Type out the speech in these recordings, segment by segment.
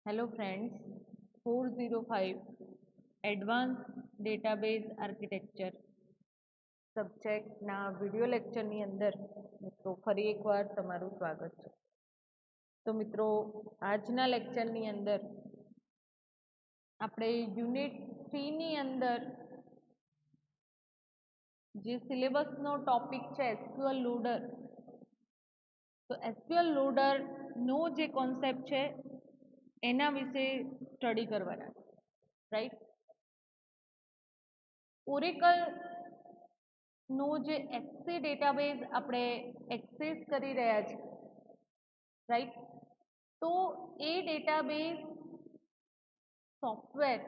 Hello friends, 405 advance database architecture સબ્જેક્ટના video લેક્ચરની અંદર મિત્રો ફરી એકવાર તમારું સ્વાગત છે. તો મિત્રો, આજના લેક્ચરની અંદર આપણે યુનિટ 3ની અંદર જે સિલેબસનો ટોપિક છે એસક્યુએલ લોડર, તો એસક્યુએલ લોડરનો જે કોન્સેપ્ટ છે એના વિશે સ્ટડી કરવાના, રાઈટ. ઓરેકલનો જે એક્સી ડેટાબેઝ આપણે એક્સેસ કરી રહ્યા છીએ, રાઈટ, તો એ ડેટાબેઝ સોફ્ટવેર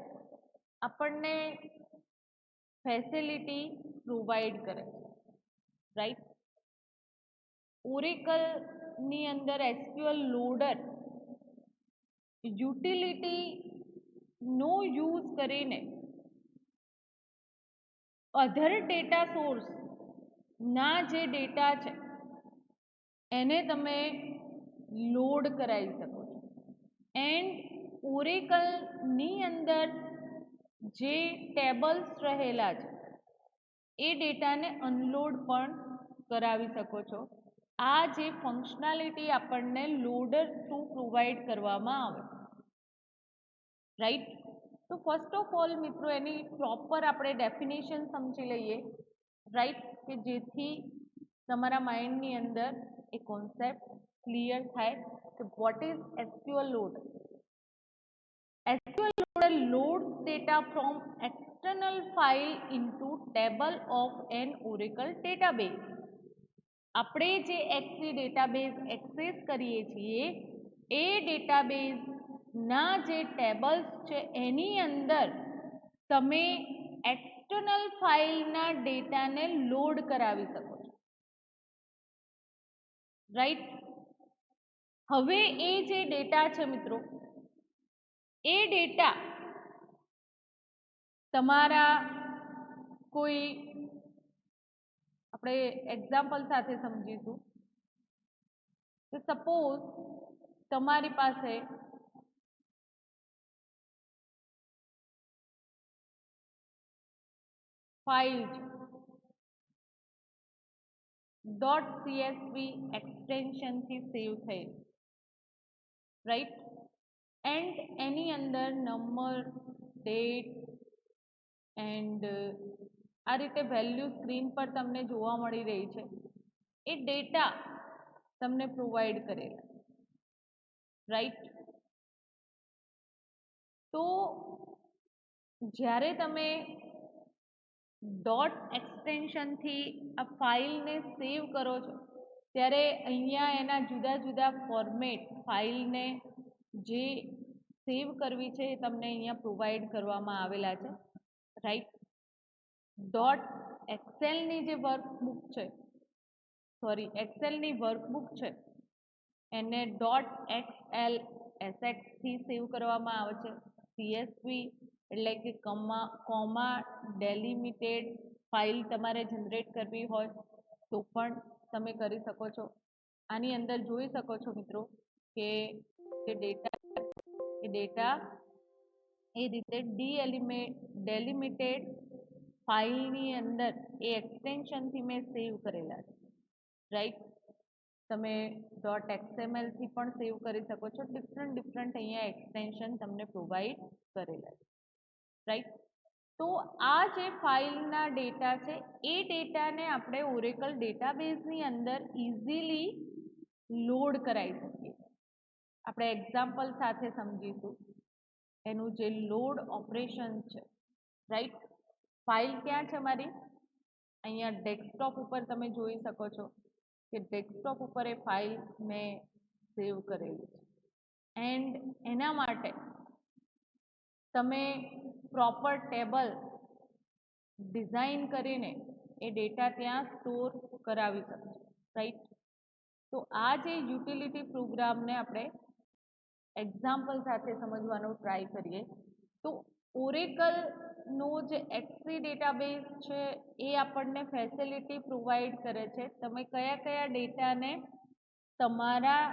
આપણને ફેસિલિટી પ્રોવાઈડ કરે છે, રાઈટ. ઓરેકલની અંદર એસક્યુએલ લોડર યુટિલિટીનો યુઝ કરીને અધર ડેટા સોર્સના જે ડેટા છે એને તમે લોડ કરાવી શકો છો. એન્ડ ઓરેકલની અંદર જે ટેબલ્સ રહેલા છે એ ડેટાને અનલોડ પણ કરાવી શકો છો. આ જે ફંક્શનાલિટી આપણને લોડર થ્રુ પ્રોવાઈડ કરવામાં આવે, રાઈટ. તો ફર્સ્ટ ઓફ ઓલ મિત્રો એની પ્રોપર આપણે ડેફિનેશન સમજી લઈએ, રાઈટ, કે જેથી તમારા માઇન્ડની અંદર એ કોન્સેપ્ટ ક્લિયર થાય કે what is SQL loader. SQL loader loads data from external file into table of an Oracle database. આપણે જે એક્સી ડેટાબેઝ એક્સેસ કરીએ છીએ એ ડેટાબેઝના જે ટેબલ્સ છે એની અંદર તમે એક્સટર્નલ ફાઇલના ડેટાને લોડ કરાવી શકો છો, રાઈટ. હવે એ જે ડેટા છે મિત્રો, એ ડેટા તમારા કોઈ આપણે એક્ઝામ્પલ સાથે સમજીશું કે સપોઝ તમારી પાસે ફાઇલ છે .csv એક્સટેન્શનથી સેવ થઈ, રાઈટ. એન્ડ એની અંદર નંબર, ડેટ એન્ડ આ રીતે વેલ્યુ સ્ક્રીન પર તમને જોવા મળી રહી છે. એ ડેટા તમને પ્રોવાઈડ કરેલા, રાઈટ. તો જ્યારે તમે ડોટ એક્સટેન્શનથી આ ફાઇલને સેવ કરો છો ત્યારે અહીંયા એના જુદા જુદા ફોર્મેટ ફાઇલને જે સેવ કરવી છે એ તમને અહીંયા પ્રોવાઈડ કરવામાં આવેલા છે, રાઈટ. ડોટ એક્સેલની જે વર્કબુક છે, એક્સેલની વર્કબુક છે એને ડોટ એક્સએલ એસએક્સથી સેવ કરવામાં આવે છે. સીએસવી એટલે કે કોમા ડેલિમિટેડ ફાઇલ તમારે જનરેટ કરવી હોય તો પણ તમે કરી શકો છો. આની અંદર જોઈ શકો છો મિત્રો કે જે ડેટા એ રીતે ડેલિમિટેડ ફાઇલની અંદર એ એક્સટેન્શનથી મેં સેવ કરેલા છે, રાઈટ. તમે ડોટ એક્સએમએલથી પણ સેવ કરી શકો છો. ડિફરન્ટ અહીંયા એક્સટેન્શન તમને પ્રોવાઈડ કરેલા છે, રાઈટ. તો આ જે ફાઇલના ડેટા છે એ ડેટાને આપણે ઓરેકલ ડેટાબેઝની અંદર ઇઝીલી લોડ કરાવી શકીએ. આપણે એક્ઝામ્પલ સાથે સમજીશું એનું જે લોડ ઓપરેશન છે, રાઈટ. ફાઇલ ક્યાં છે મારી? અહીંયા ડેસ્કટોપ ઉપર તમે જોઈ શકો છો કે ડેસ્કટોપ ઉપર એ ફાઇલ મેં સેવ કરેલી છે. એન્ડ એના માટે તમે પ્રોપર ટેબલ ડિઝાઇન કરીને એ ડેટા ત્યાં સ્ટોર કરાવી શકો, રાઈટ. તો આ જે યુટિલિટી પ્રોગ્રામને આપણે એક્ઝામ્પલ સાથે સમજવાનો ટ્રાય કરીએ તો ઓરેકલનો જે એક્સી ડેટાબેઝ છે એ આપણને ફેસિલિટી પ્રોવાઈડ કરે છે. તમે કયા કયા ડેટાને તમારા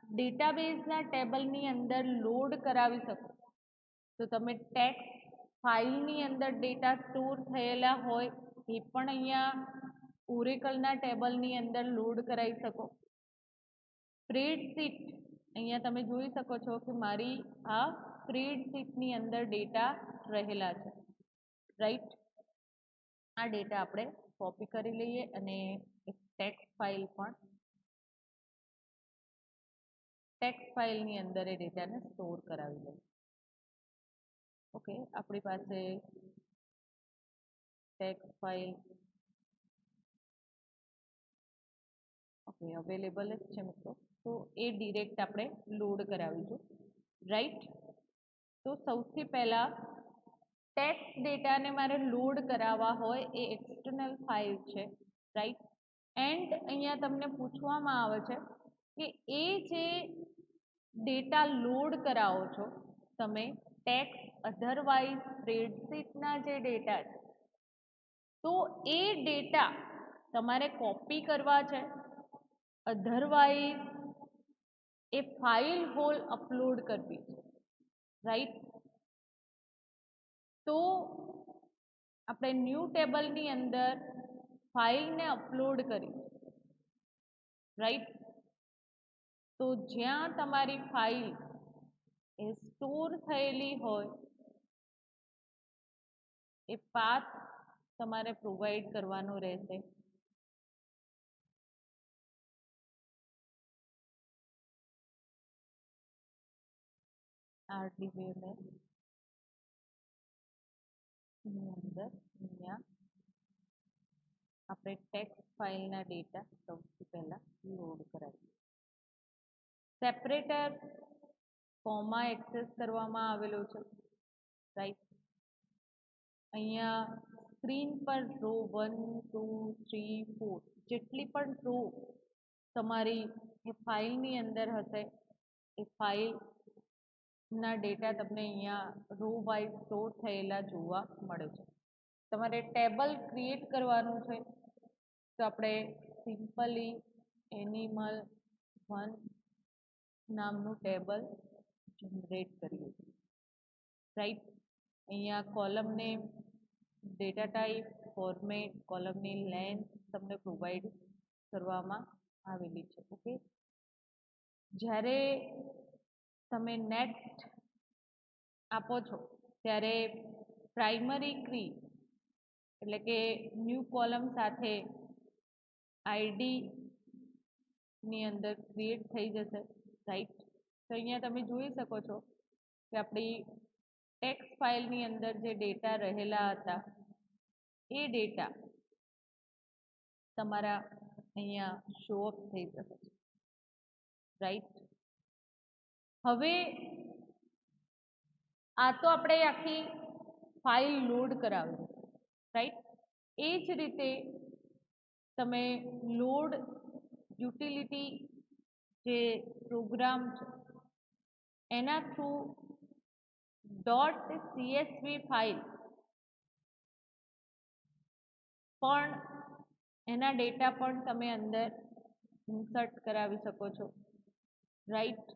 ડેટાબેઝના ટેબલની અંદર લોડ કરાવી શકો. તો તમે ટેક્સ્ટ ફાઇલની અંદર ડેટા સ્ટોર થયેલા હોય એ પણ અહીંયા ઓરેકલના ટેબલની અંદર લોડ કરાવી શકો. સ્પ્રેડશીટ અહીંયા તમે જોઈ શકો છો કે મારી આ સ્પ્રેડશીટની અંદર ડેટા રહેલા છે, રાઈટ. આ ડેટા આપણે કોપી કરી લઈએ અને એક ટેક્સ્ટ ફાઇલની અંદર એ ડેટાને સ્ટોર કરાવી લઈએ. ઓકે, આપણી પાસે ટેક્સ્ટ ફાઇલ ઓકે અવેલેબલ જ છે મિત્રો. તો એ ડિરેક્ટ આપણે લોડ કરાવીશું, રાઈટ. તો સૌથી પહેલાં ટેક્સ્ટ ડેટાને મારે લોડ કરાવવા હોય એ એક્સટર્નલ ફાઇલ છે, રાઈટ. એન્ડ અહીંયા તમને પૂછવામાં આવે છે કે એ જે ડેટા લોડ કરાવો છો તમે ટેક્સ્ટ અધરવાઇઝ સ્પ્રેડશીટના જે ડેટા છે તો એ ડેટા તમારે કોપી કરવા છે, અધરવાઇઝ એ ફાઇલ હોલ અપલોડ કરવી છે, રાઈટ. તો આપણે ન્યૂ ટેબલની અંદર ફાઇલને અપલોડ કરી, રાઈટ. તો જ્યાં તમારી ફાઇલ એ સ્ટોર થયેલી હોય એ પાથ તમારે પ્રોવાઈડ કરવાનો રહેશે. RDBMS ની અંદર અહીંયા આપણે ટેક્સ્ટ ફાઇલના ડેટા સૌથી પહેલાં લોડ કરાવીએ. સેપરેટર કોમા એક્સેસ કરવામાં આવેલો છે, રાઈટ. અહીંયા સ્ક્રીન પર રો 1 2 3 4 જેટલી પણ રો તમારી એ ફાઇલની અંદર હશે એ ફાઇલના ડેટા તમને અહીંયા રો વાઇઝ સ્ટોર થયેલા જોવા મળે છે. તમારે ટેબલ ક્રિએટ કરવાનું છે તો આપણે સિમ્પલી એનિમલ 1 નામનું ટેબલ જનરેટ કરીએ છીએ, રાઈટ. અહીંયા column name, data type, format, કોલમની લેન્થ તમને પ્રોવાઈડ કરવામાં આવેલી છે, ઓકે. જ્યારે તમે નેક્સ્ટ આપો છો ત્યારે પ્રાઇમરી કી એટલે કે ન્યૂ કોલમ સાથે આઈડીની અંદર ક્રિએટ થઈ જશે, રાઈટ. તો અહીંયા તમે જોઈ શકો છો કે આપણી ટેક્સ્ટ ફાઇલની અંદર જે ડેટા રહેલા હતા એ ડેટા તમારા અહીંયા શો અપ થઈ જશે, રાઈટ. હવે આ તો આપણે આખી ફાઇલ લોડ કરાવી, રાઈટ. એ જ રીતે તમે લોડ યુટિલિટી જે પ્રોગ્રામ છે એના થ્રુ .csv ફાઇલ પણ એના ડેટા પણ તમે અંદર ઇન્સર્ટ કરાવી શકો છો, રાઈટ.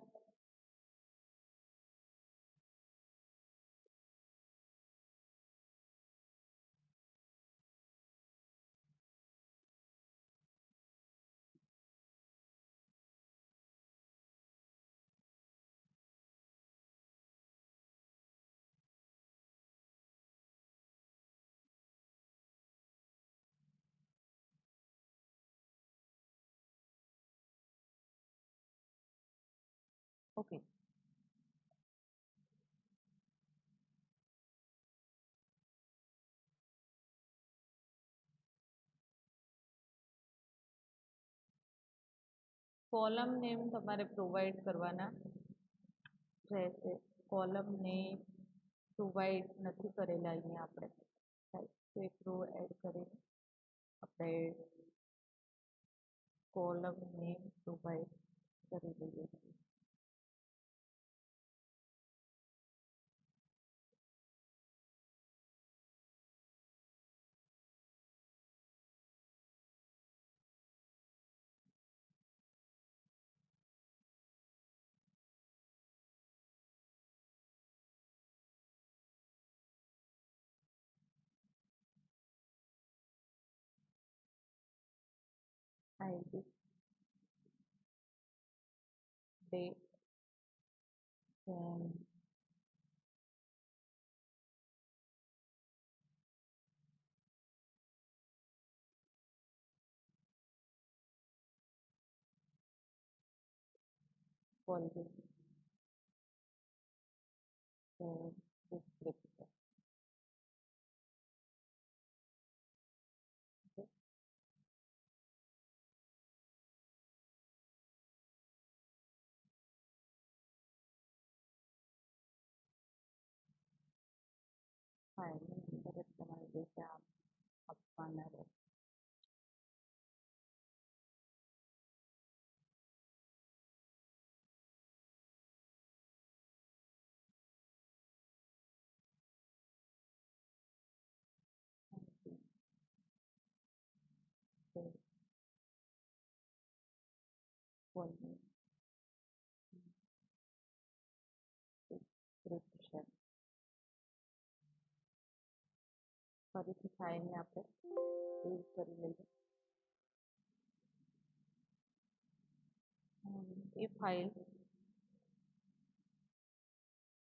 ઓકે, કોલમ નેમ તમારે પ્રોવાઈડ કરવાના રહેશે. કોલમ નેમ પ્રોવાઈડ નથી કરેલા અહીંયા આપણે, રાઈટ. તો એક રો એડ કરીને આપણે કોલમ નેમ પ્રોવાઈડ કરી દઈએ છીએ. ID date then volume then description. Okay. File ની અંદર જ તમારે ડેટા આપવાના રહે. Then volume description. ફરીથી ફાઇલને આપણે સેવ કરી લઈએ. એ ફાઇલ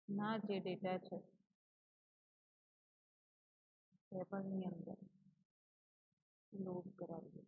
ના જે ડેટા છે ટેબલની અંદર લોડ કરાવીએ.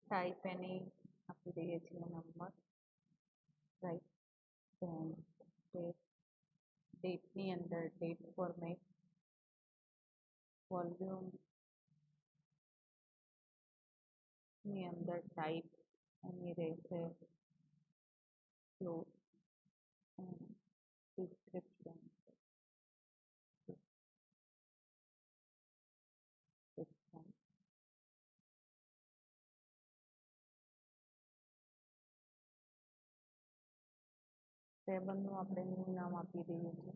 ટાઈપ એની આપી દઈએ છીએ નંબર રાઈટ ધેન ડેટ ડેટની અંદર ડેટ ફોર્મેટ વોલ્યુમની અંદર ટાઈપ એની રહેશે ફ્લોટ ડિસ્ક્રિપ્શન ટેબલનું આપણે ન્યૂ નામ આપી દઈએ છીએ.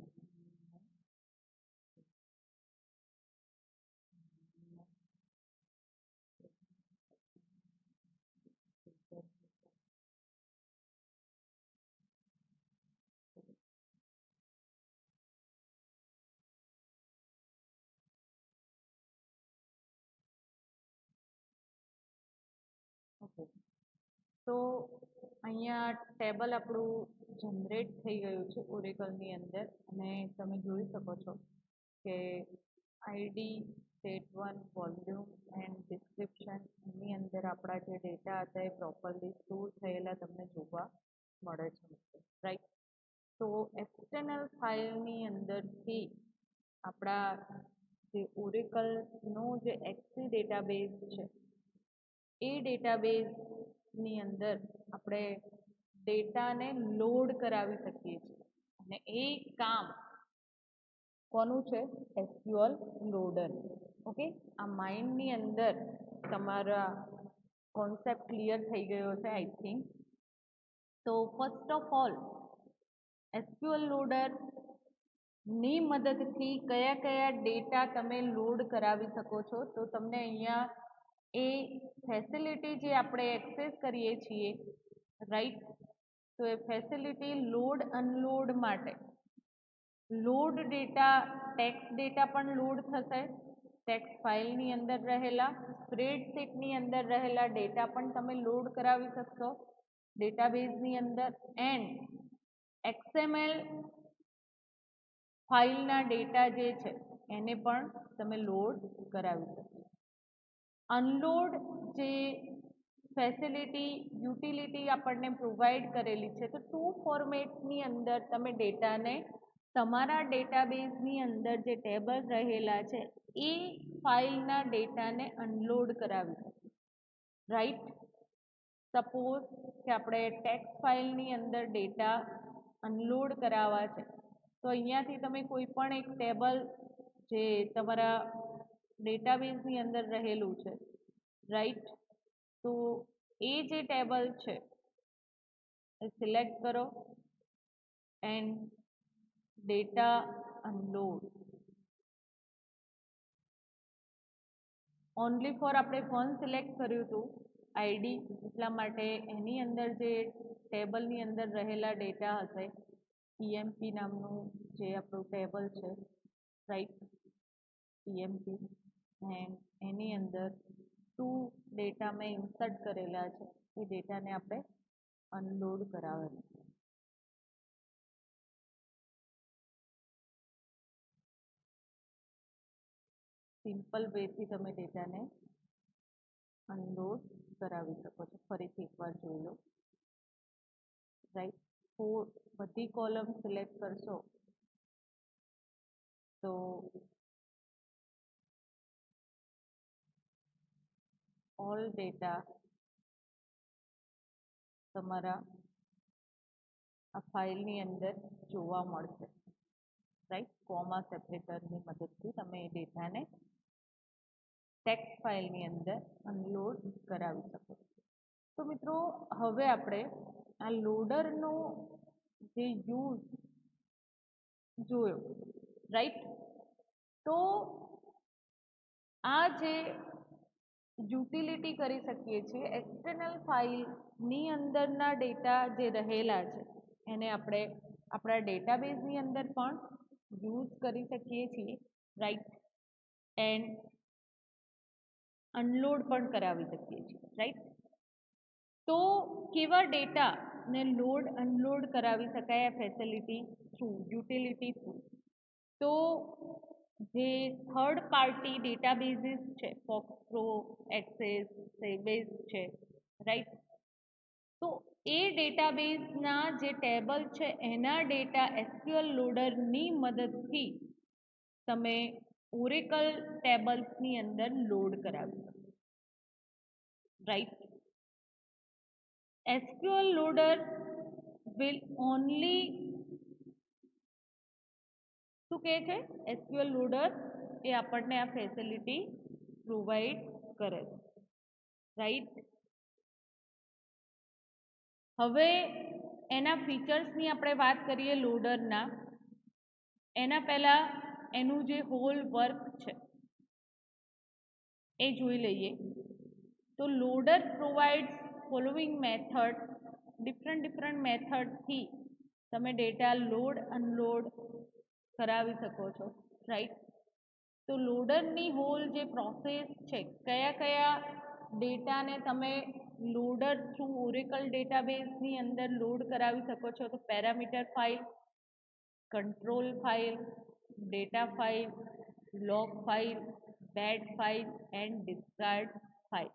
ઓકે તો અહીંયા ટેબલ આપણું જનરેટ થઈ ગયું છે ઓરેકલની અંદર અને તમે જોઈ શકો છો કે ID state one volume and description એની અંદર આપણા જે ડેટા હતા એ પ્રોપરલી સ્ટોર થયેલા તમને જોવા મળે છે રાઈટ. તો એક્સટર્નલ ફાઇલની અંદરથી આપણા જે ઓરેકલનો જે એક્સી ડેટાબેઝ છે એ ડેટાબેઝની અંદર આપણે ડેટાને લોડ કરાવી શકીએ છીએ અને એ કામ કોનું છે એસક્યુએલ લોડર. ઓકે આ માઇન્ડની અંદર તમારા કોન્સેપ્ટ ક્લિયર થઈ ગયો છે આઈ થિંક. તો ફર્સ્ટ ઓફ ઓલ એસક્યુએલ લોડરની મદદથી કયા કયા ડેટા તમે લોડ કરાવી શકો છો તો તમને અહીંયા એ ફેસિલિટી જે આપણે એક્સેસ કરીએ છીએ રાઈટ તો એ ફેસિલિટી લોડ અનલોડ માટે લોડ ડેટા ટેક્સ્ટ ડેટા પણ લોડ થશે ટેક્સ્ટ ફાઇલની અંદર રહેલા સ્પ્રેડશીટની અંદર રહેલા ડેટા પણ તમે લોડ કરાવી શકશો ડેટાબેઝની અંદર એન્ડ એક્સએમએલ ફાઇલના ડેટા જે છે એને પણ તમે લોડ કરાવી શકશો. અનલોડ જે ફેસિલિટી યુટિલિટી આપણને પ્રોવાઈડ કરેલી છે તો ટુ ફોર્મેટની અંદર તમે ડેટાને તમારા ડેટાબેઝની અંદર જે ટેબલ રહેલા છે એ ફાઇલના ડેટાને અનલોડ કરાવી શકો, રાઈટ. સપોઝ કે આપણે ટેક્સ્ટ ફાઇલની અંદર ડેટા અનલોડ કરાવવા છે, તો અહીંયાથી તમે કોઈ પણ એક ટેબલ જે તમારા ડેટાબેઝની અંદર રહેલું છે, રાઈટ, તો એ જે ટેબલ છે એ સિલેક્ટ કરો and data unload. Only for આપણે વન સિલેક્ટ કર્યું હતું આઈડી, એટલા માટે એની અંદર જે ટેબલની અંદર રહેલા ડેટા હશે ઈએમપી નામનું જે આપણું ટેબલ છે, રાઈટ, ઈએમપી, એન્ડ એની અંદર ટુ ડેટા મેં ઇન્સર્ટ કરેલા છે એ ડેટાને આપણે અનલોડ કરાવેલું. સિમ્પલ વેથી તમે ડેટાને અનલોડ કરાવી શકો છો. ફરીથી એકવાર જોઈ લો, રાઈટ. બધી કોલમ સિલેક્ટ કરશો તો ઓલ ડેટા તમારા આ ફાઇલની અંદર જોવા મળશે, રાઈટ. કોમા સેપરેટરની મદદથી તમે એ ડેટાને ટેક્સ્ટ ફાઇલની અંદર અનલોડ કરાવી શકો. તો મિત્રો હવે આપણે આ લોડરનો જે યુઝ જોયો, રાઈટ. તો આ જે યુટિલિટી કરી શકીએ છીએ એક્સટર્નલ ફાઇલની અંદરના ડેટા જે રહેલા છે એને આપણે આપણા ડેટાબેઝની અંદર પણ યુઝ કરી શકીએ છીએ, રાઈટ, એન્ડ અનલોડ પણ કરાવી શકીએ છીએ, રાઈટ. તો કેવા ડેટાને લોડ અનલોડ કરાવી શકાય આ ફેસિલિટી થ્રુ, યુટિલિટી થ્રુ? તો જે થર્ડ પાર્ટી ડેટાબેઝીસ છે, ફોક્સપ્રો, એક્સેસ, સેબેઝ છે, રાઈટ, તો એ ડેટાબેઝના જે ટેબલ છે એના ડેટા એસક્યુએલ લોડરની મદદથી તમે ઓરેકલ ટેબલ્સની અંદર લોડ કરાવી શકો, right. SQL loader will only શું કહે છે? એસક્યુએલ લોડર એ આપણને આ ફેસિલિટી પ્રોવાઈડ કરે છે, રાઈટ. હવે એના ફીચર્સની આપણે વાત કરીએ લોડરના, એના પહેલાં એનું જે હોલ વર્ક છે એ જોઈ લઈએ. તો loader provides following method, different મેથડથી તમે ડેટા લોડ અનલોડ કરાવી શકો છો, રાઈટ. તો લોડરની હોલ જે પ્રોસેસ છે, કયા કયા ડેટાને તમે લોડર થ્રુ ઓરેકલ ડેટાબેઝની અંદર લોડ કરાવી શકો છો? તો parameter file, control file, data file, log file, bad file and discard file.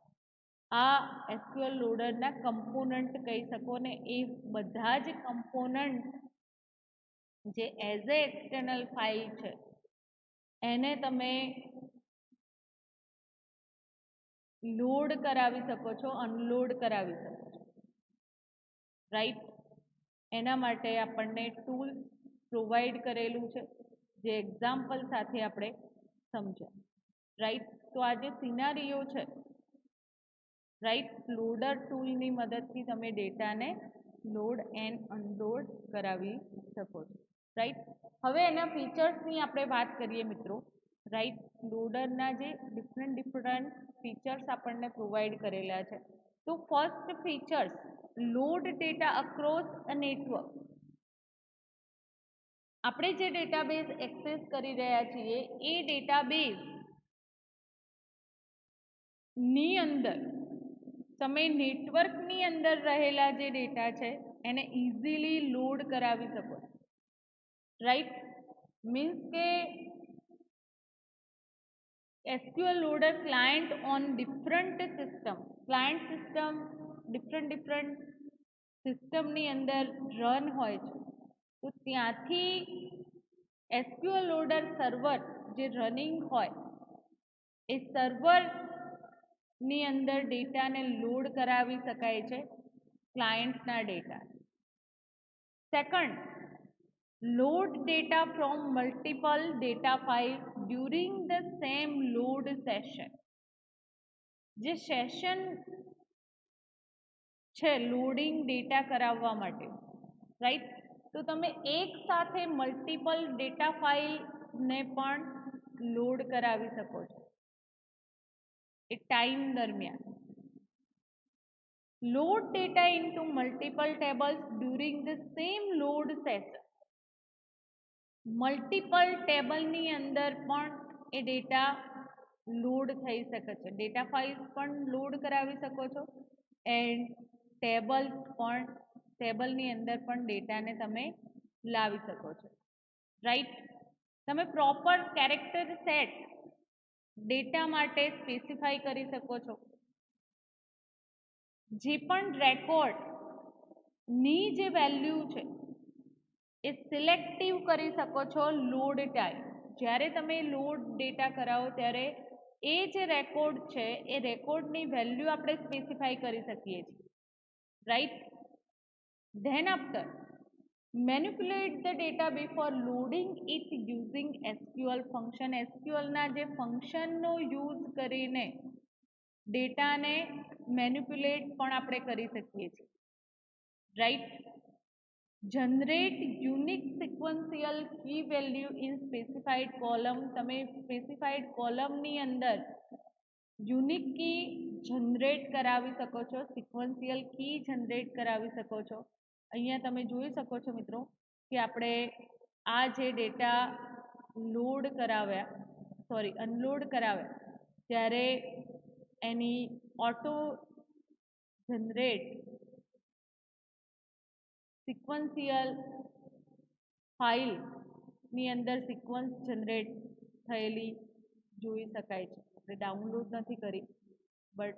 આ એસક્યુએલ લોડરના કમ્પોનન્ટ કહી શકો ને. એ બધા જ કમ્પોનન્ટ જે એઝ એ એક્સટર્નલ ફાઇલ છે એને તમે લોડ કરાવી શકો છો, અનલોડ કરાવી શકો છો, રાઈટ. એના માટે આપણને ટૂલ્સ પ્રોવાઈડ કરેલું છે જે એક્ઝામ્પલ સાથે આપણે સમજ્યા, રાઈટ. તો આ જે સિનારીઓ છે, રાઈટ, લોડર ટૂલની મદદથી તમે ડેટાને લોડ એન્ડ અનલોડ કરાવી શકો છો, રાઈટ. હવે એના ફીચર્સની આપણે વાત કરીએ મિત્રો, રાઈટ. લોડરના જે ડિફરન્ટ ફીચર્સ આપણને પ્રોવાઈડ કરેલા છે. તો first features, load data across a network. આપણે જે ડેટાબેઝ એક્સેસ કરી રહ્યા છીએ એ ડેટાબેઝ ની અંદર તમે નેટવર્કની અંદર રહેલા જે ડેટા છે એને ઇઝીલી લોડ કરાવી શકો, રાઈટ. મીન્સ કે SQL loader client on different system, client system different સિસ્ટમની અંદર રન હોય છે, તો ત્યાંથી SQL લોડર સર્વર જે રનિંગ હોય એ સર્વર ની અંદર ડેટાને લોડ કરાવી શકાય છે ક્લાયન્ટના data. Second, load data from multiple data files during the same load session. જે સેશન છે લોડિંગ ડેટા કરાવવા માટે, રાઈટ, તો તમે એક સાથે મલ્ટિપલ ડેટા ફાઇલને પણ લોડ કરાવી શકો છો એ ટાઈમ દરમિયાન. Load data into multiple tables during the same load session. Multiple ટેબલની અંદર પણ એ ડેટા લોડ થઈ શકે છે. ડેટા ફાઇલ્સ પણ લોડ કરાવી શકો છો એન્ડ ટેબલની અંદર પણ ડેટાને તમે લાવી શકો છો, રાઈટ. તમે પ્રોપર કેરેક્ટર સેટ ડેટા માટે સ્પેસિફાઈ કરી શકો છો. જે પણ રેકોર્ડની જે વેલ્યુ છે એ સિલેક્ટિવ કરી શકો છો લોડ ટાઈમ. જ્યારે તમે લોડ ડેટા કરાવો ત્યારે એ જે રેકોર્ડ છે એ રેકોર્ડની વેલ્યુ આપણે સ્પેસિફાઈ કરી શકીએ છીએ, right. Then after manipulate the data before loading it using SQL function. SQLના જે ફંક્શનનો યુઝ કરીને ડેટાને મેનિપ્યુલેટ પણ આપણે કરી શકીએ છીએ, right. Generate unique sequential key value in specified column. તમે સ્પેસિફાઈડ કોલમની અંદર યુનિક કી જનરેટ કરાવી શકો છો, સિક્વન્શિયલ કી જનરેટ કરાવી શકો છો. અહીંયા તમે જોઈ શકો છો મિત્રો કે આપણે આ જે ડેટા લોડ કરાવ્યા અનલોડ કરાવ્યા ત્યારે એની ઓટો જનરેટ સિક્વન્શિયલ ફાઇલની અંદર સિક્વન્સ જનરેટ થયેલી જોઈ શકાય છે. આપણે ડાઉનલોડ નથી કરી બટ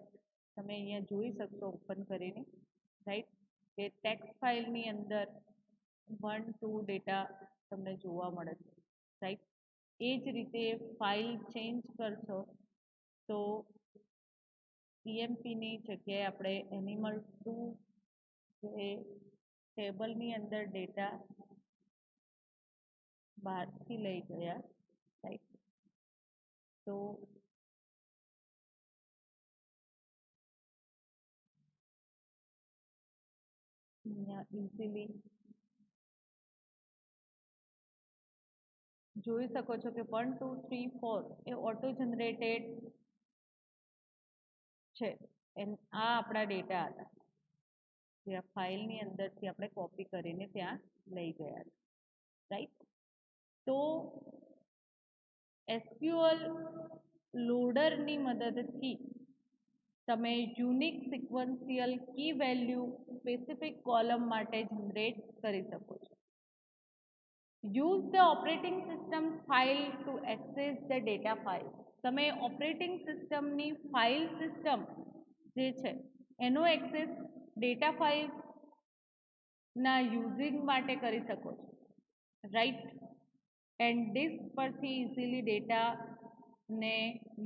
તમે અહીંયા જોઈ શકશો ઓપન કરીને, રાઈટ, કે ટેક્સ્ટ ફાઇલની અંદર 1 2 ડેટા તમને જોવા મળે છે, રાઈટ. એ જ રીતે ફાઇલ ચેન્જ કરશો તો EMPની જગ્યાએ આપણે એનિમલ 2 જે ટેબલની અંદર ડેટા બહારથી લઈ ગયા, રાઈટ, તો અહીંયા ઇઝીલી જોઈ શકો છો કે 1 2 3 4 એ ઓટો જનરેટેડ છે. આ આપણા ડેટા હતા જે આ ફાઇલની અંદરથી આપણે કોપી કરીને ત્યાં લઈ ગયા છે, રાઈટ. તો SQL લોડરની મદદથી તમે unique sequential key value specific column માટે જનરેટ કરી શકો છો. Use the operating system file to access the data file. તમે ઓપરેટિંગ સિસ્ટમની ફાઇલ સિસ્ટમ જે છે એનો એક્સેસ ડેટા ફાઇલના યુઝિંગ માટે કરી શકો છો, રાઈટ. એન્ડ ડિસ્ક પરથી ઇઝીલી ડેટાને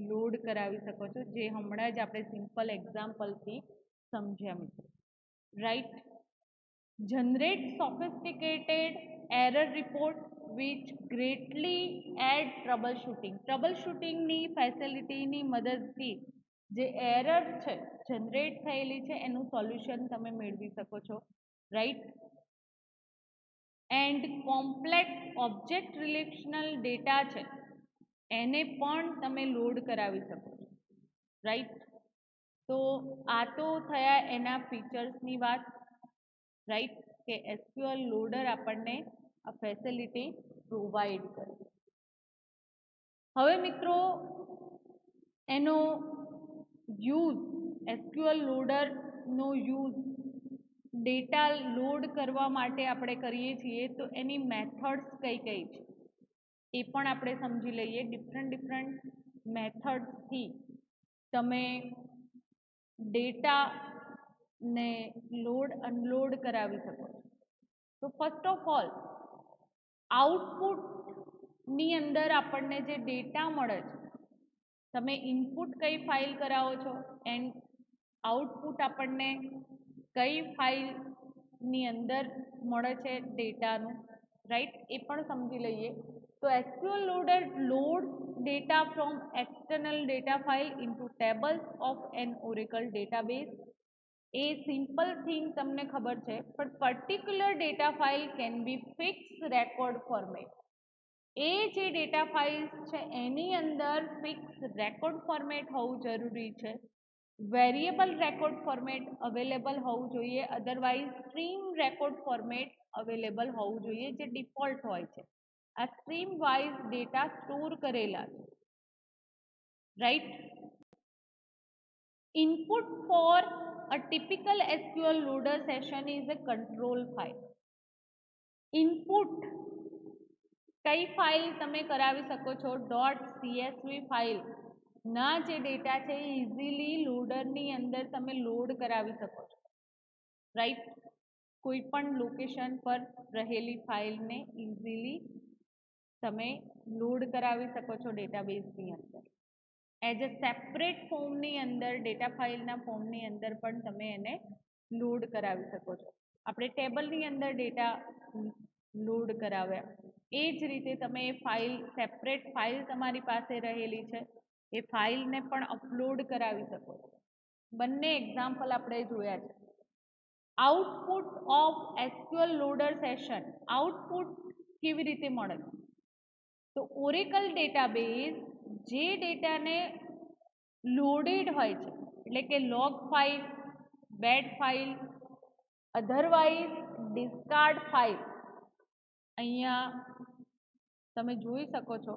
લોડ કરાવી શકો છો, જે હમણાં જ આપણે સિમ્પલ એક્ઝામ્પલથી સમજ્યા મિત્રો, right. Generate sophisticated error report which greatly add troubleshooting. Trouble શૂટિંગની ફેસિલિટીની મદદથી જે એરર છે જનરેટ થયેલી છે એનું સોલ્યુશન તમે મેળવી શકો છો, right. And complex object relational data છે એને પણ તમે લોડ કરાવી શકો છો, રાઈટ. તો આ તો થયા એના ફીચર્સની વાત, રાઈટ, કે SQL લોડર આપણને આ ફેસિલિટી પ્રોવાઈડ કરે. હવે મિત્રો એનો યુઝ SQL લોડરનો યુઝ ડેટા લોડ કરવા માટે આપણે કરીએ છીએ તો એની મેથડ્સ કઈ કઈ છે એ પણ આપણે સમજી લઈએ. ડિફરન્ટ મેથડ્સથી તમે ડેટાને લોડ અનલોડ કરાવી શકો છો. તો ફર્સ્ટ ઓફ ઓલ આઉટપુટ ની અંદર આપણને જે ડેટા મળે છે, તમે ઇનપુટ કઈ ફાઇલ કરાવો છો એન્ડ આઉટપુટ આપણને કઈ ફાઇલની અંદર મળે છે ડેટાનું, રાઈટ, એ પણ સમજી લઈએ. તો SQL loader loads data from external data file into tables of an Oracle database. એ સિમ્પલ થિંગ તમને ખબર છે, પણ particular data file can be fix record format. એ જે ડેટા ફાઇલ્સ છે એની અંદર ફિક્સ રેકોર્ડ ફોર્મેટ હોવું જરૂરી છે. વેરિયેબલ રેકોર્ડ ફોર્મેટ અવેલેબલ હોવું જોઈએ, otherwise stream record format available હોવું જોઈએ, જે ડિફોલ્ટ હોય છે. આ સ્ટ્રીમ વાઇઝ ડેટા સ્ટોર કરેલા છે, right. Input for a typical SQL loader session is a control file. Input કઈ ફાઇલ તમે કરાવી શકો છો? .csv ફાઇલ ના જે ડેટા છે એ ઇઝીલી લોડરની અંદર તમે લોડ કરાવી શકો છો, રાઈટ. કોઈ પણ લોકેશન પર રહેલી ફાઇલને ઇઝીલી તમે લોડ કરાવી શકો છો ડેટાબેઝની અંદર. એઝ અ સેપરેટ ફોર્મની અંદર, ડેટા ફાઇલના ફોર્મની અંદર પણ તમે એને લોડ કરાવી શકો છો. આપણે ટેબલની અંદર ડેટા લોડ કરાવ્યા, એ જ રીતે તમે એ ફાઇલ, સેપરેટ ફાઇલ તમારી પાસે રહેલી છે એ ફાઇલને પણ અપલોડ કરાવી શકો છો. બંને એક્ઝામ્પલ આપણે જોયા છે. Output of SQL loader session, output કેવી રીતે મળે? તો ઓરેકલ ડેટાબેઝ જે ડેટાને લોડેડ હોય છે, એટલે કે log file, bad file, otherwise discard file, અહીંયા તમે જોઈ શકો છો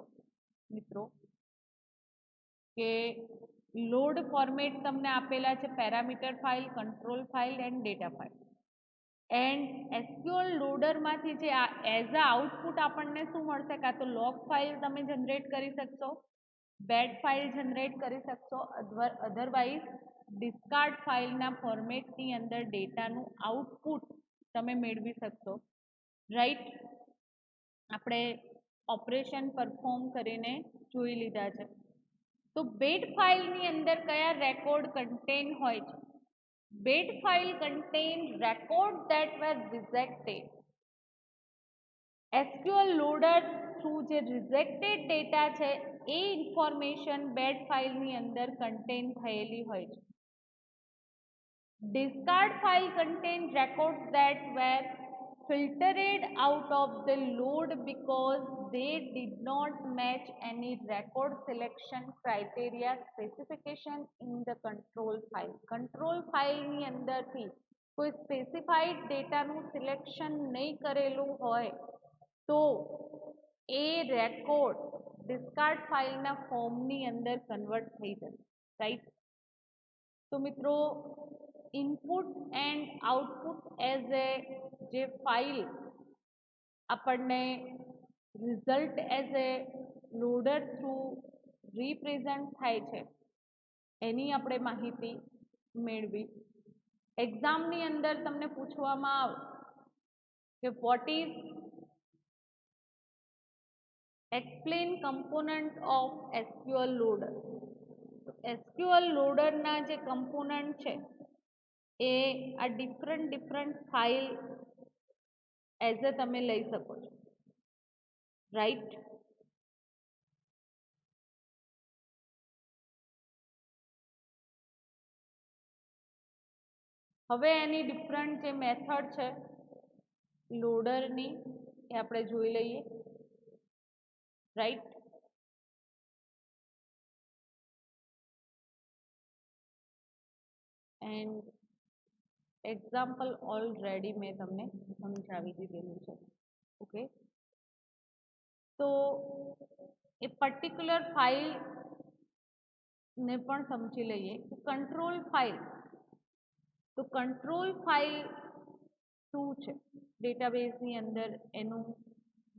મિત્રો કે લોડ ફોર્મેટ તમને આપેલા છે, parameter file, control file and data file. And SQL લોડરમાંથી જે એઝ અ આઉટપુટ આપણને શું મળશે? કાં તો લોગ ફાઇલ તમે જનરેટ કરી શકશો, બેડ ફાઇલ જનરેટ કરી શકશો, અધરવાઇઝ ડિસ્કાર્ડ ફાઇલના ફોર્મેટની અંદર ડેટાનું આઉટપુટ તમે મેળવી શકશો, રાઈટ. આપણે ઓપરેશન પરફોર્મ કરીને જોઈ લીધા છે. તો બેડ ફાઇલની અંદર કયા રેકોર્ડ કન્ટેન હોય છે? Bad file contain record that were rejected. SQL loader through જે રિજેક્ટેડ ડેટા છે એ ઇન્ફોર્મેશન બેડ ફાઇલની અંદર કન્ટેન થયેલી હોય છે. Discard file contains records that were filtered out of the load because they did not match any record selection criteria specification in the control file. Control file ની અંદરથી કોઈ specified ડેટાનું selection નહીં કરેલું હોય તો એ રેકોર્ડ ડિસ્કાર્ડ ફાઇલના ફોર્મની અંદર કન્વર્ટ થઈ જશે, રાઈટ. તો મિત્રો, input and output as a જે ફાઇલ આપણને result as a loader through represent થાય છે એની આપણે માહિતી મેળવી. એક્ઝામની અંદર તમને પૂછવામાં આવે કે what is explain component of SQL loader. SQL લોડરના જે કમ્પોનન્ટ છે એ આ ડિફરન્ટ ફાઇલ એઝ એ તમે લઈ શકો છો, રાઈટ. હવે એની ડિફરન્ટ જે મેથડ છે લોડરની એ આપણે જોઈ લઈએ, રાઈટ. એન્ડ એક્ઝામ્પલ ઓલરેડી મેં તમને સમજાવી દીધેલું છે, ઓકે. તો એ પર્ટિક્યુલર ફાઇલ ને પણ સમજી લઈએ. કંટ્રોલ ફાઇલ, તો કંટ્રોલ ફાઇલ શું છે? ડેટાબેઝની અંદર એનું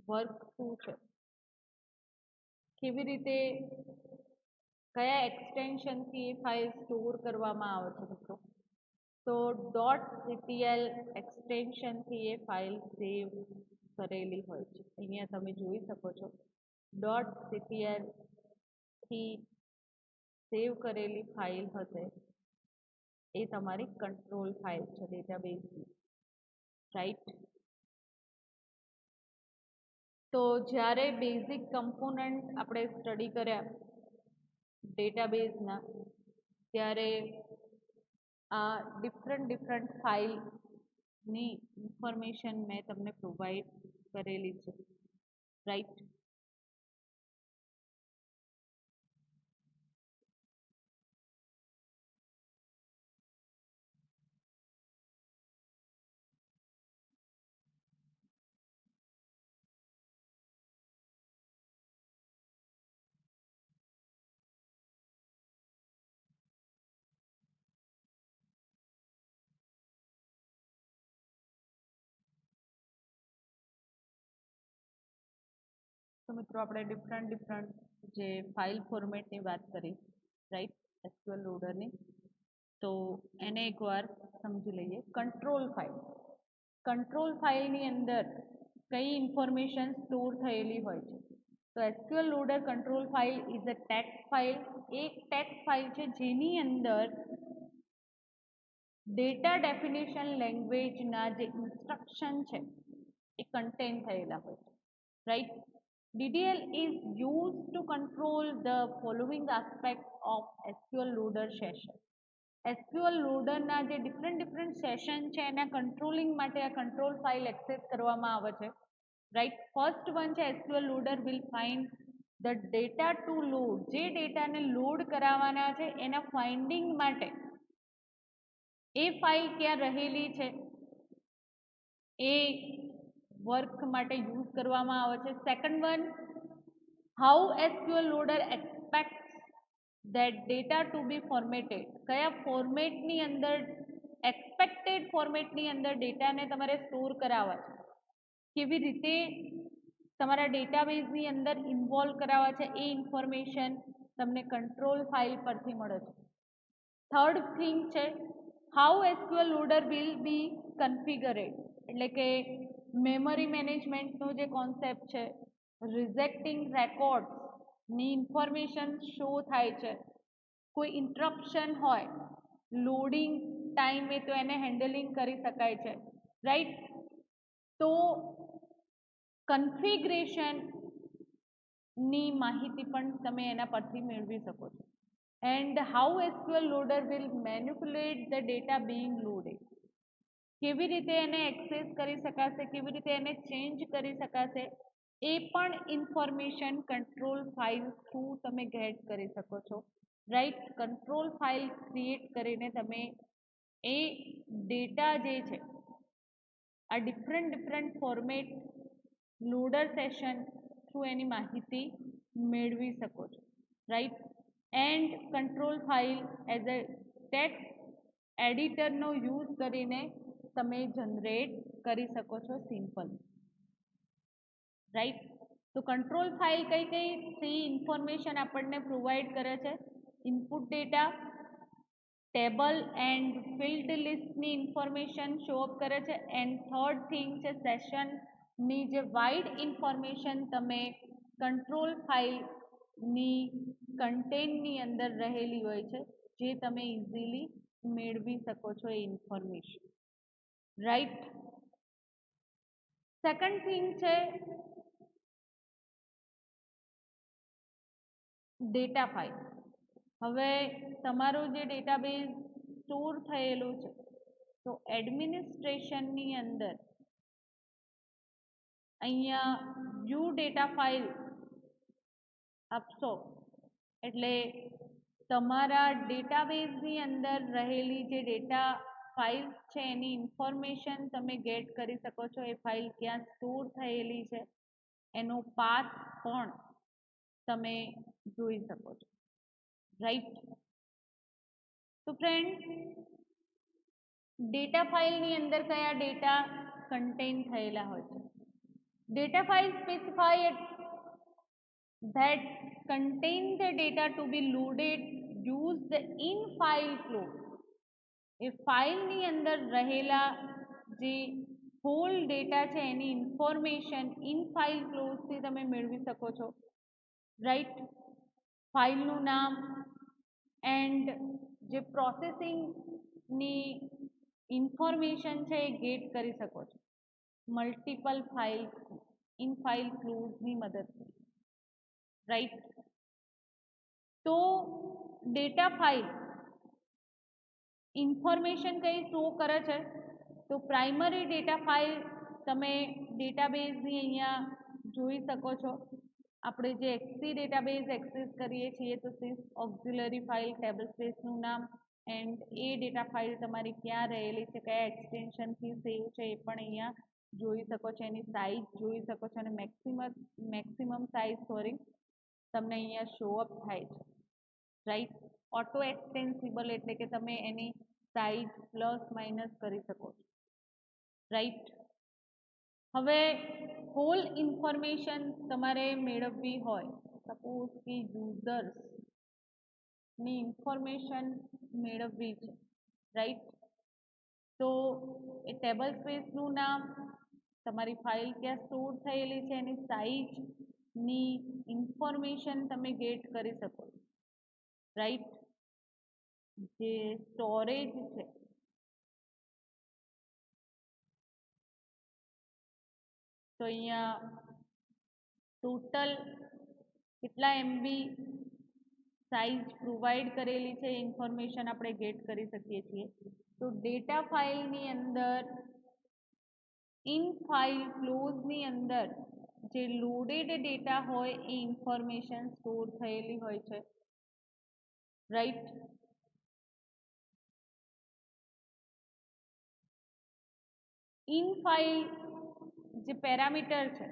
વર્ક શું છે? કેવી રીતે, કયા એક્સટેન્શનથી એ ફાઇલ સ્ટોર કરવામાં આવે છે મિત્રો? તો .ctl એક્સટેન્શનથી એ ફાઇલ સેવ કરેલી હોય છે. અહીંયા તમે જોઈ શકો છો .cpl થી સેવ કરેલી ફાઇલ હશે એ તમારી કંટ્રોલ ફાઇલ છે ડેટાબેઝની, રાઈટ. તો જ્યારે બેઝિક કમ્પોનન્ટ આપણે સ્ટડી કર્યા ડેટાબેઝના, ત્યારે આ ડિફરન્ટ ફાઇલની ઇન્ફોર્મેશન મેં તમને પ્રોવાઈડ કરેલી છે, રાઈટ. તો મિત્રો આપણે ડિફરન્ટ જે ફાઇલ ફોર્મેટની વાત કરી, રાઈટ, એસક્યુએલ લોડરની. તો એને એકવાર સમજી લઈએ. કંટ્રોલ ફાઇલની અંદર કઈ ઇન્ફોર્મેશન સ્ટોર થયેલી હોય છે? તો SQL loader control file is a text file. એક ટેક્સ્ટ ફાઇલ છે જેની અંદર ડેટા ડેફિનેશન લેંગ્વેજના જે ઇન્સ્ટ્રક્શન છે એ કન્ટેન થયેલા હોય છે, right. DDL is used to control the following aspects of SQL loader session. SQL લોડરના જે ડિફરન્ટ સેશન છે એના કંટ્રોલિંગ માટે આ કંટ્રોલ ફાઇલ એક્સેસ કરવામાં આવે છે, રાઈટ. ફર્સ્ટ વન છે SQL loader will find the data to load. જે ડેટાને લોડ કરાવવાના છે એના ફાઇન્ડિંગ માટે એ ફાઇલ ક્યાં રહેલી છે એ વર્ક માટે યુઝ કરવામાં આવે છે. Second one, how SQL loader expects that data to be formatted. કયા ફોર્મેટની અંદર, એક્સપેક્ટેડ ફોર્મેટની અંદર ડેટાને તમારે સ્ટોર કરાવવા છે, કેવી રીતે તમારા ડેટાબેઝની અંદર ઇન્વોલ્વ કરાવવા છે એ ઇન્ફોર્મેશન તમને કંટ્રોલ ફાઇલ પરથી મળે છે. થર્ડ થિંગ છે how SQL loader will be configured, એટલે કે મેમરી મેનેજમેન્ટનો જે કોન્સેપ્ટ છે, રિજેક્ટિંગ રેકોર્ડ્સની ઇન્ફોર્મેશન શો થાય છે, કોઈ ઇન્ટરપ્શન હોય લોડિંગ ટાઈમે તો એને હેન્ડલિંગ કરી શકાય છે, રાઈટ. તો કન્ફિગરેશનની માહિતી પણ તમે એના પરથી મેળવી શકો છો. And how SQL loader will manipulate the data being loaded, કેવી રીતે એને એક્સેસ કરી શકાશે, કેવી રીતે એને ચેન્જ કરી શકાશે એ પણ ઇન્ફોર્મેશન કંટ્રોલ ફાઇલ થ્રુ તમે ગેટ કરી શકો છો, રાઈટ. કંટ્રોલ ફાઇલ ક્રિએટ કરીને તમે એ ડેટા જે છે આ different format loader session through એની માહિતી મેળવી શકો છો, right. And control file as a text એડિટરનો યુઝ કરીને તમે જનરેટ કરી શકો છો સિમ્પલ, રાઈટ. તો કંટ્રોલ ફાઇલ કઈ ઇન્ફોર્મેશન આપણને પ્રોવાઈડ કરે છે? Input data, table and field લિસ્ટની ઇન્ફોર્મેશન શો અપ કરે છે. એન્ડ થર્ડ થિંગ છે સેશનની જે વાઇડ ઇન્ફોર્મેશન તમે કંટ્રોલ ફાઇલની કન્ટેનની અંદર રહેલી હોય છે જે તમે ઇઝીલી મેળવી શકો છો એ ઇન્ફોર્મેશન, રાઈટ. સેકન્ડ થિંગ છે ડેટા ફાઇલ. હવે તમારું જે ડેટાબેઝ સ્ટોર થયેલું છે તો એડમિનિસ્ટ્રેશનની અંદર અહીંયા વ્યૂ ડેટા ફાઇલ આપશો એટલે તમારા ડેટાબેઝની અંદર રહેલી જે ડેટા ફાઇલ છે એની ઇન્ફોર્મેશન તમે ગેટ કરી શકો છો. એ ફાઇલ ક્યાં સ્ટોર થયેલી છે એનો પાથ પણ તમે જોઈ શકો છો, રાઈટ. તો ફ્રેન્ડ, ડેટા ફાઇલની અંદર કયા ડેટા કન્ટેન થયેલા હોય છે? Data file specify that contain the data to be loaded used in file flow. એ ફાઇલની અંદર રહેલા જે હોલ ડેટા છે એની ઇન્ફોર્મેશન ઇન ફાઇલ ક્લોઝથી તમે મેળવી શકો છો, રાઈટ, ફાઇલનું નામ એન્ડ જે પ્રોસેસિંગની ઇન્ફોર્મેશન છે એ ગેટ કરી શકો છો મલ્ટિપલ ફાઇલ ઇન ફાઇલ ક્લોઝની મદદથી, રાઈટ. તો ડેટા ફાઇલ ઇન્ફોર્મેશન કઈ શો કરે છે? તો પ્રાઇમરી ડેટા ફાઇલ તમે ડેટાબેઝની અહીંયા જોઈ શકો છો. આપણે જે એક્સી ડેટાબેઝ એક્સેસ કરીએ છીએ તો સિસ ઓક્ઝિલરી ફાઇલ ટેબલ સ્પેસનું નામ એન્ડ એ ડેટા ફાઇલ તમારી ક્યાં રહેલી છે, કયા એક્સટેન્શનથી સેવ છે એ પણ અહીંયા જોઈ શકો છો. એની સાઇઝ જોઈ શકો છો અને મેક્સિમમ સાઇઝ તમને અહીંયા શો અપ થાય છે, રાઈટ. ઓટો એક્સટેન્સિબલ એટલે કે તમે એની સાઇઝ પ્લસ માઇનસ કરી શકો છો, રાઈટ. હવે હોલ ઇન્ફોર્મેશન તમારે મેળવવી હોય, સપોઝ કે યુઝર્સની ઇન્ફોર્મેશન મેળવવી છે, રાઈટ. તો એ ટેબલ સ્પેસનું નામ, તમારી ફાઇલ ક્યાં સ્ટોર થયેલી છે એની સાઇઝની ઇન્ફોર્મેશન તમે ગેટ કરી શકો છો, રાઈટ. જે સ્ટોરેજ છે તો અહીંયા ટોટલ કેટલા એમબી સાઇઝ પ્રોવાઈડ કરેલી છે ઇન્ફોર્મેશન આપણે ગેટ કરી શકીએ છીએ. તો ડેટા ફાઇલની અંદર ઇન ફાઇલ ક્લોઝની અંદર જે લોડેડ ડેટા હોય એ ઇન્ફોર્મેશન સ્ટોર થયેલી હોય છે, રાઈટ. ઇન ફાઇલ જે પેરામીટર છે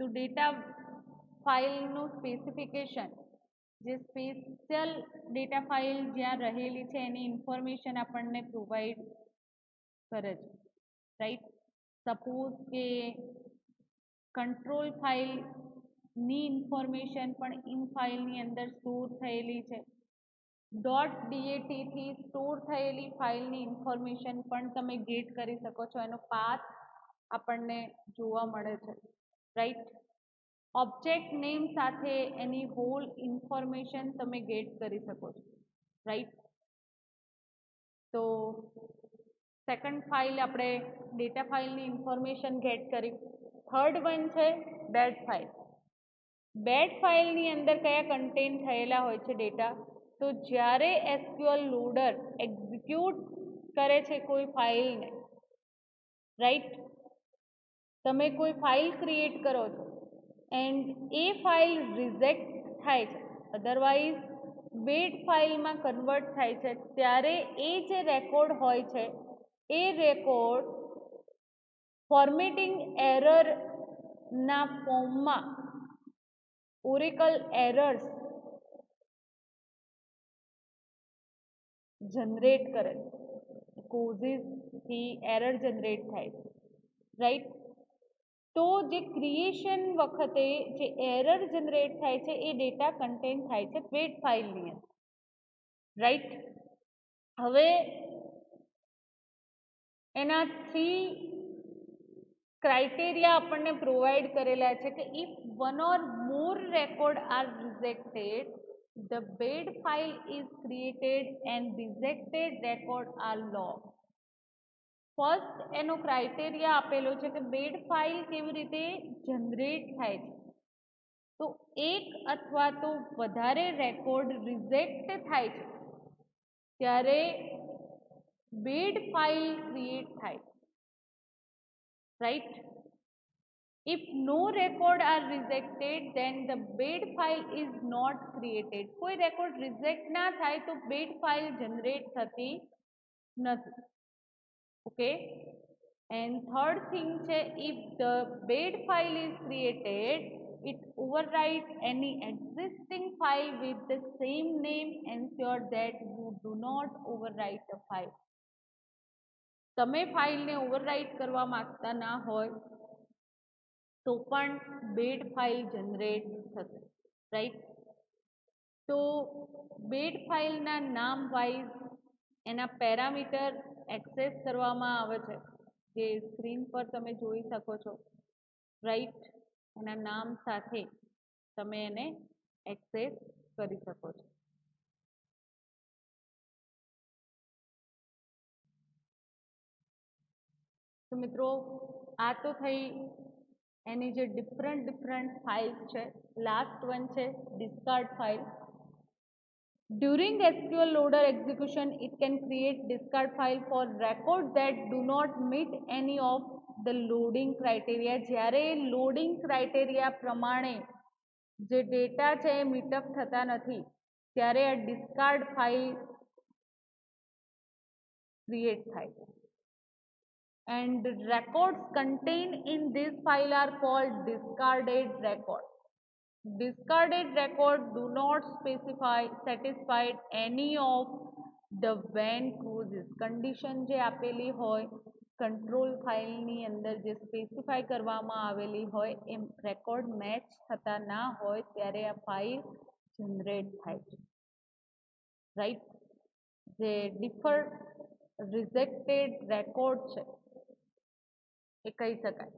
તો ડેટા ફાઇલનું સ્પેસિફિકેશન જે સ્પેશિયલ ડેટા ફાઇલ જ્યાં રહેલી છે એની ઇન્ફોર્મેશન આપણને પ્રોવાઈડ કરે છે, રાઈટ. સપોઝ કે કંટ્રોલ ફાઇલની ઇન્ફોર્મેશન પણ ઇન ફાઇલની અંદર સ્ટોર થયેલી છે. .datથી સ્ટોર થયેલી ફાઇલની ઇન્ફોર્મેશન પણ તમે ગેટ કરી શકો છો, એનો પાથ આપણને જોવા મળે છે, રાઈટ. ઓબ્જેક્ટ નેમ સાથે એની હોલ ઇન્ફોર્મેશન તમે ગેટ કરી શકો છો, રાઈટ. તો સેકન્ડ ફાઇલ આપણે ડેટા ફાઇલની ઇન્ફોર્મેશન ગેટ કરી. થર્ડ વન છે બેડ ફાઇલ. બેડ ફાઇલની અંદર કયા કન્ટેન્ટ થયેલા હોય છે ડેટા? તો જ્યારે એસક્યુએલ લોડર એક્ઝિક્યુટ કરે છે કોઈ ફાઇલને, રાઈટ. તમે કોઈ ફાઇલ ક્રિએટ કરો છો એન્ડ એ ફાઇલ રિજેક્ટ થાય છે, અધરવાઇઝ બેડ ફાઇલમાં કન્વર્ટ થાય છે, ત્યારે એ જે રેકોર્ડ હોય છે એ રેકોર્ડ ફોર્મેટિંગ એરરના ફોર્મમાં ઓરેકલ એરર્સ જનરેટ કરે છે, કોઝિસથી એરર જનરેટ થાય છે, રાઈટ. તો જે ક્રિએશન વખતે જે એરર જનરેટ થાય છે એ ડેટા કન્ટેન થાય છે બેડ ફાઇલની અંદર, રાઈટ. હવે એના 3 ક્રાઇટેરિયા આપણને પ્રોવાઈડ કરેલા છે કે if one or more record are rejected the bed file is created and rejected record are logged. First એનો ક્રાઇટેરિયા આપેલો છે કે બેડ ફાઇલ કેવી રીતે જનરેટ થાય છે? તો એક અથવા તો વધારે રેકોર્ડ રિજેક્ટ થાય છે ત્યારે બેડ ફાઇલ ક્રિએટ થાય, right. If no record are rejected then the bed file is not created. કોઈ રેકોર્ડ રિજેક્ટ ના થાય તો બેડ ફાઇલ જનરેટ થતી નથી, ઓકે. એન્ડ થર્ડ થિંગ છે if the bed file is created it overwrites any existing file with the same name. Ensure that you do not overwrite the file. તમે ફાઇલને overwrite કરવા માંગતા ના હોય તો પણ બેડ ફાઇલ જનરેટ થશે, રાઈટ. તો બેડ ફાઇલના નામ વાઇઝ એના પેરામીટર એક્સેસ કરવામાં આવે છે, જે સ્ક્રીન પર તમે જોઈ શકો છો, રાઈટ. એના નામ સાથે તમે એને એક્સેસ કરી શકો છો. તો મિત્રો આ તો થઈ એની જે ડિફરન્ટ ફાઇલ્સ છે. લાસ્ટ વન છે discard file. During SQL loader execution, it can create discard file for records that do not meet any of the loading criteria. જ્યારે loading criteria પ્રમાણે જે ડેટા છે એ મીટઅપ થતા નથી ત્યારે આ discard file create થાય. And records contained in this file are called discarded records. Discarded records do not satisfy any of the when clauses. Condition જે આપેલી હોય કંટ્રોલ ફાઇલની અંદર જે સ્પેસિફાય કરવામાં આવેલી હોય એ રેકોર્ડ મેચ થતા ના હોય ત્યારે આ ફાઇલ જનરેટ થાય છે. રાઈટ. જે રિજેક્ટેડ રેકોર્ડ છે એ કહી શકાય.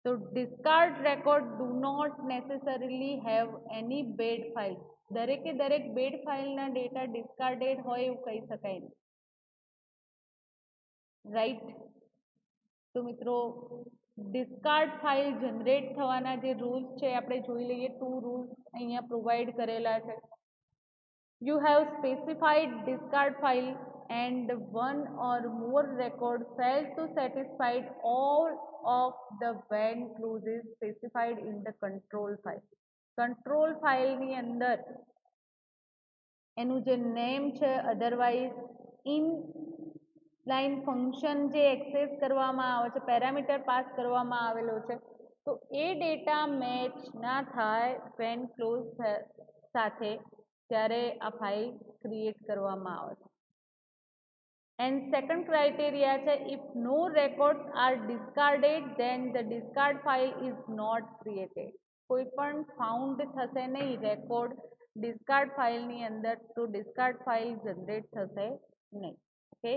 So discard record do not necessarily have any bad file. દરેકે દરેક બેડ ફાઇલના ડેટા ડિસ્કાર્ડેડ હોય એવું કહી શકાય નહીં. રાઈટ. તો મિત્રો ડિસ્કાર્ડ ફાઇલ જનરેટ થવાના જે રૂલ્સ છે આપણે જોઈ લઈએ. 2 રૂલ્સ અહીંયા પ્રોવાઈડ કરેલા છે. You have specified discard file and one or more records fail to satisfy all of the when clauses specified in the control file. Control file ની અંદર એનું જે નેમ છે અધરવાઇઝ ઇન લાઇન ફંક્શન જે access કરવામાં આવે છે parameter pass કરવામાં આવેલો છે તો એ ડેટા મેચ ના થાય when clause સાથે ત્યારે આ ફાઇલ ક્રિએટ કરવામાં આવે છે. And second criteria છે if no records are discarded then the discard file is not created. કોઈ પણ ફાઉન્ડ થશે નહીં રેકોર્ડ ડિસ્કાર્ડ ફાઇલની અંદર તો ડિસ્કાર્ડ ફાઇલ જનરેટ થશે નહીં. ઓકે.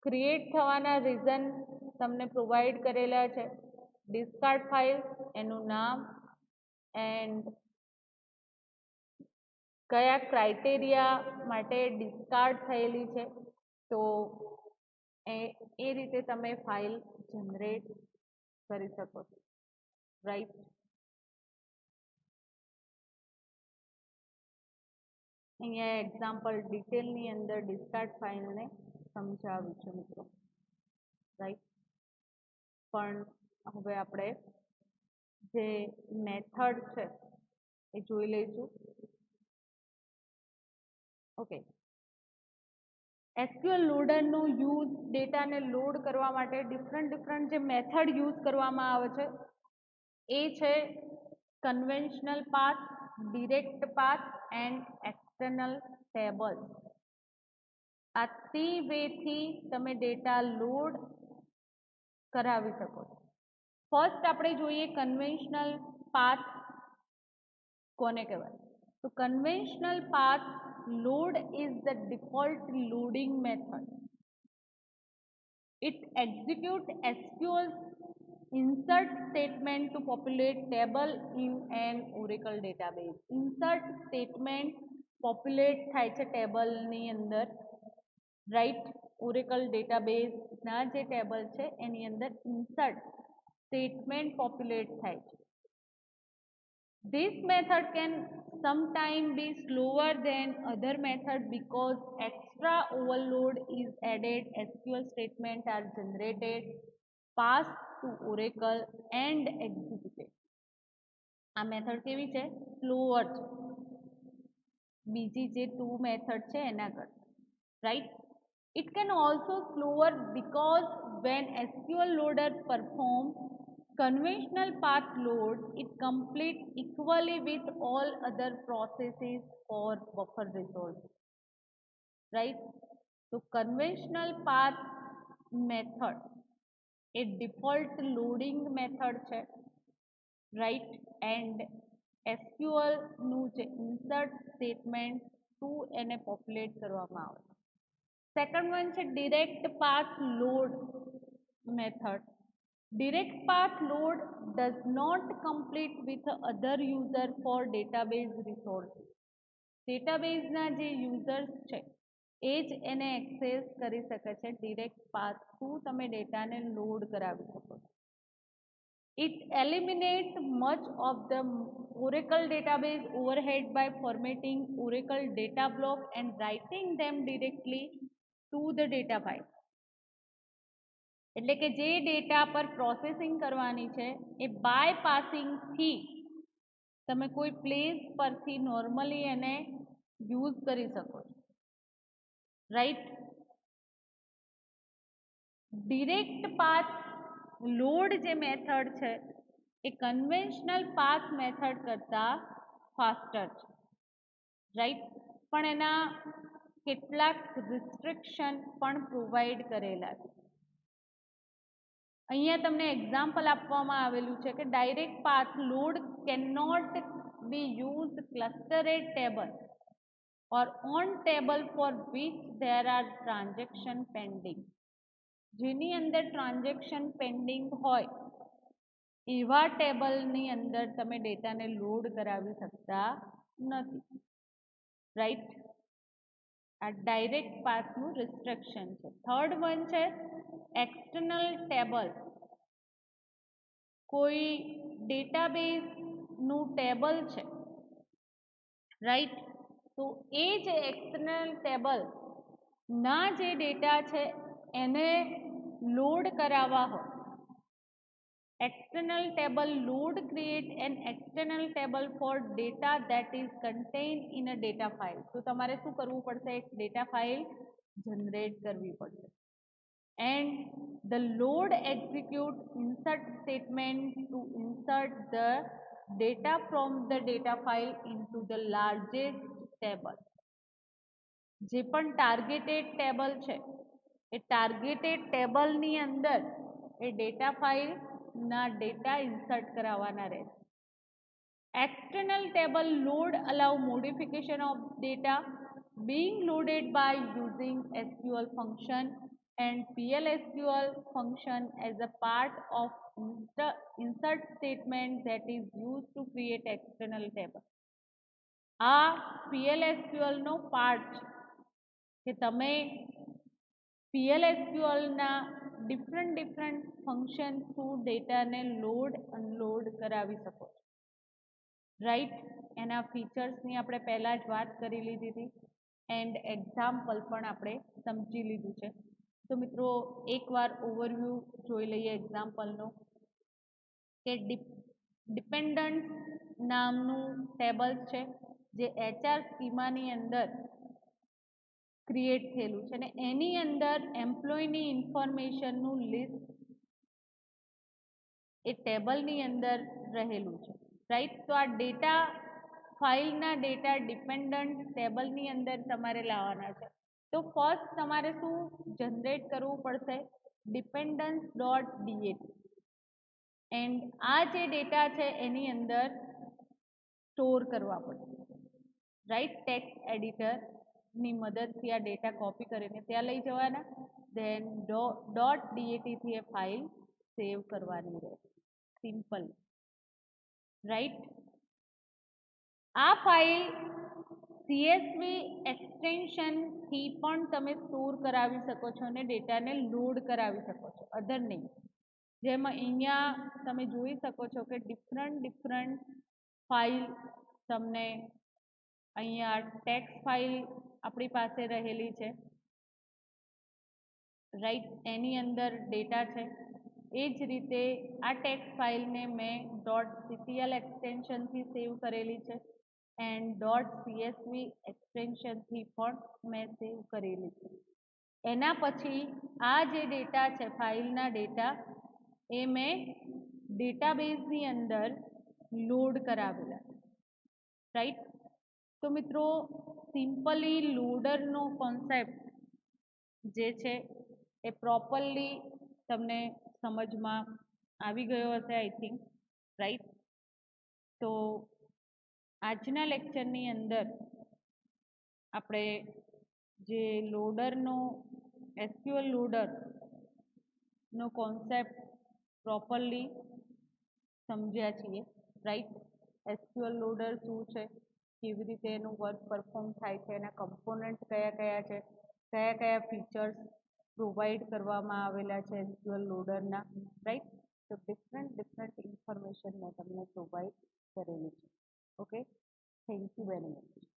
ક્રિએટ થવાના રીઝન તમને પ્રોવાઈડ કરેલા છે. ડિસ્કાર્ડ ફાઇલ એનું નામ એન્ડ કયા ક્રાઇટેરિયા માટે ડિસ્કાર્ડ થયેલી છે તો એ રીતે તમે ફાઇલ જનરેટ કરી શકો છો. રાઈટ. અહીંયા એક્ઝામ્પલ ડિટેલની અંદર ડિસ્કાર્ડ ફાઇલને સમજાવ્યું છે મિત્રો. રાઈટ. પણ હવે આપણે જે મેથડ છે એ જોઈ લઈશું. ઓકે. SQL લોડરનો યુઝ ડેટાને લોડ કરવા માટે ડિફરન્ટ જે મેથડ યુઝ કરવામાં આવે છે એ છે conventional path, direct path and external table. આ 3 વેથી તમે ડેટા લોડ કરાવી શકો છો. ફર્સ્ટ આપણે જોઈએ કન્વેન્શનલ પાથ કોને કહેવાય. તો conventional path load is the default loading method. It executes SQL's insert statement to populate table in an Oracle database. Insert statement populate થાય છે ટેબલની અંદર. રાઈટ. ઓરેકલ ડેટાબેઝના જે ટેબલ છે એની અંદર ઇન્સર્ટ સ્ટેટમેન્ટ પોપ્યુલેટ થાય છે. This method can sometimes be slower than other methods because extra overload is added. SQL statements are generated, passed to Oracle and executed. આ મેથડ કેવી છે? સ્લોઅર છે બીજી જે 2 મેથડ છે એના કરતા. Right. It can also slower because when SQL loader performs conventional path load, it completes equally with all other processes for buffer resources. Right? So conventional path method a default loading method છે. Right? And SQL નું જે insert statement to એને populate કરવામાં આવે. Second one છે direct path load method. Direct path load does not compete with other user for database resources. ડેટાબેઝના જે users છે એ જ એને એક્સેસ કરી શકે છે. ડિરેક્ટ પાથ થ્રુ તમે ડેટાને લોડ કરાવી શકો છો. It eliminates much of the Oracle database overhead by formatting Oracle data block and writing them directly to the data file. એટલે કે જે ડેટા પર પ્રોસેસિંગ કરવાની છે એ બાયપાસિંગથી તમે કોઈ પ્લેસ પરથી નોર્મલી એને યુઝ કરી શકો છો, રાઈટ. ડિરેક્ટ પાથ લોડ જે મેથડ છે એ કન્વેન્શનલ પાથ મેથડ કરતાં ફાસ્ટર છે, રાઈટ. પણ એના કેટલાક રિસ્ટ્રિક્શન પણ પ્રોવાઈડ કરેલા છે. અહીંયા તમને એક્ઝામ્પલ આપવામાં આવેલું છે કે direct path load can not be use clustered table or on table for which there are transaction pending. જેની અંદર ટ્રાન્ઝેક્શન પેન્ડિંગ હોય એવા ટેબલની અંદર તમે ડેટાને લોડ કરાવી શકતા નથી, રાઈટ. આ ડાયરેક્ટ પાથનું રિસ્ટ્રિક્શન છે. થર્ડ વન છે એક્સટર્નલ ટેબલ. કોઈ ડેટાબેઝનું ટેબલ છે, રાઈટ. તો એ જે એક્સટર્નલ ટેબલ ના જે ડેટા છે એને લોડ કરાવવા હોય, external table load create an external table for data that is contained in a data file. તો તમારે શું કરવું પડશે? એક ડેટા ફાઇલ જનરેટ કરવી પડશે. And the load execute insert statement to insert the data from the data file into the largest table. જે પણ ટાર્ગેટેડ ટેબલ છે એ ટાર્ગેટેડ ટેબલની અંદર એ ડેટા ફાઇલના ડેટા ઇન્સર્ટ કરાવવાના રહેશે. External table load allow modification of data being loaded by using SQL function and PLSQL function as a part of insert statement that is used to create external table. આ PLSQL નો part છે કે તમે PLSQLના different function through ડેટાને load unload કરાવી શકો છો, right. એના ફીચર્સની આપણે પહેલાં જ વાત કરી લીધી હતી એન્ડ એક્ઝામ્પલ પણ આપણે સમજી લીધું છે. તો મિત્રો એકવાર ઓવરવ્યૂ જોઈ લઈએ એક્ઝામ્પલનો કે ડિપેન્ડન્ટ નામનું ટેબલ છે જે HR સ્કીમાની અંદર ક્રિએટ થયેલું છે અને એની અંદર એમ્પ્લોયની ઇન્ફોર્મેશનનું લિસ્ટ એ ટેબલની અંદર રહેલું છે, રાઈટ. તો આ ડેટા ફાઇલના ડેટા ડિપેન્ડન્ટ ટેબલની અંદર તમારે લાવવાના છે. તો ફર્સ્ટ તમારે શું જનરેટ કરવું પડશે? Dependence dot ડીએટી. એન્ડ આ જે ડેટા છે એની અંદર સ્ટોર કરવા પડશે, રાઈટ. ટેક્સ્ટ એડિટરની મદદથી આ ડેટા કોપી કરીને ત્યાં લઈ જવાના. ધેન ડોટ ડીએટીથી એ ફાઇલ સેવ કરવાની રહે, સિમ્પલ, રાઈટ. આ ફાઇલ CSV એક્સટેન્શનથી પણ તમે સ્ટોર કરાવી શકો છો અને ડેટાને લોડ કરાવી શકો છો, અધર નહીં. જેમ અહીંયા તમે જોઈ શકો છો કે ડિફરન્ટ ફાઇલ તમને અહીંયા ટેક્સ્ટ ફાઇલ આપણી પાસે રહેલી છે, રાઈટ. એની અંદર ડેટા છે. એ જ રીતે આ ટેક્સ્ટ ફાઇલને મેં .ctl એક્સટેન્શનથી સેવ કરેલી છે એન્ડ .csv એક્સટેન્શનથી પણ મેં સેવ કરેલી છે. એના પછી આ જે ડેટા છે ફાઇલના ડેટા એ મેં ડેટાબેઝની અંદર લોડ કરાવેલા, રાઈટ. તો મિત્રો સિમ્પલી લોડરનો કોન્સેપ્ટ જે છે એ પ્રોપરલી તમને સમજમાં આવી ગયો હશે, આઈ થિંક, રાઈટ. તો આજના લેક્ચરની અંદર આપણે જે લોડરનો SQL લોડરનો કોન્સેપ્ટ પ્રોપરલી સમજ્યા છીએ, રાઈટ? એસક્યુએલ લોડર શું છે, કેવી રીતે એનું વર્ક પરફોર્મ થાય છે, એના કમ્પોનન્ટ કયા કયા છે, કયા કયા ફીચર્સ પ્રોવાઈડ કરવામાં આવેલા છે એસક્યુએલ લોડરના, રાઈટ? તો ડિફરન્ટ ઇન્ફોર્મેશન મેં તમને પ્રોવાઈડ કરેલી છે. Okay, thank you very much.